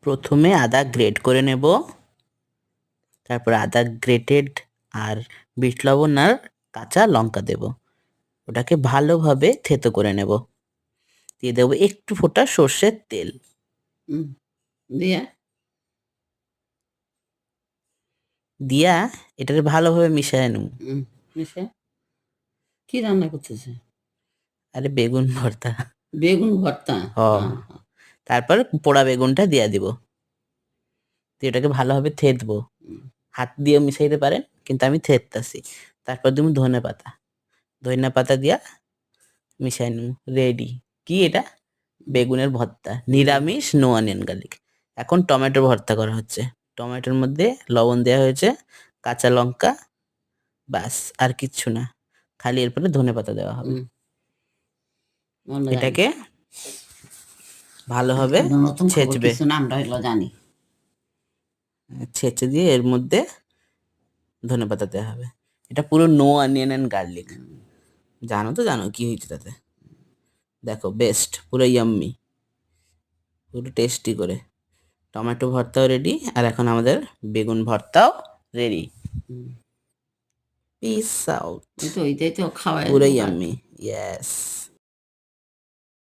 প্রথমে আদা গ্রেট করে নেব, তারপর আদা গ্রেটেড আর বিট লবণ আর কাঁচা লঙ্কা দেব। ওটাকে ভালোভাবে থেতো করে নেব। দিয়ে দেবো একটু ফোঁটা সর্ষের তেল। দিয়া দিয়া এটাকে ভালোভাবে মিশিয়ে নেব। মিশে কি রান্না করতেছে? আরে বেগুন ভর্তা। বেগুন ভর্তা। তারপর পোড়া বেগুনটা দিয়া দিব, দিয়ে এটাকে ভালোভাবে থেতবো। হাত দিয়ে মিশাইতে পারেন, কিন্তু আমি থেততাছি। তারপর তুমি ধনে পাতা দিয়া মিশাই নেব। রেডি। কি এটা? বেগুনের ভর্তা, নিরামিষ, নো অনিয়ন গার্লিক। এখন টমেটো ভর্তা করা হচ্ছে। টমেটোর মধ্যে লবণ দেওয়া হয়েছে, কাঁচা লঙ্কা, ব্যাস আর কিচ্ছু না। খালি এরপরে ধনে পাতা দেওয়া হবে। এটাকে ভালোভাবে ছেঁচবে। আমরা হলো জানি, ছেঁচে দিয়ে এর মধ্যে ধনে পাতা দেওয়া হবে। এটা পুরো নো অনিয়ন অ্যান্ড গার্লিক। জানো তো, জানো কি হয়েছে তাতে। দেখো, বেস্ট, পুরো ইয়াম্মি, পুরো টেস্টি করে। টমেটো ভর্তাও রেডি, আর এখন আমাদের বেগুন ভর্তাও রেডি। Piece out. এইটাই তো খাওয়াই পুরো ইয়াম্মি। ইয়েস।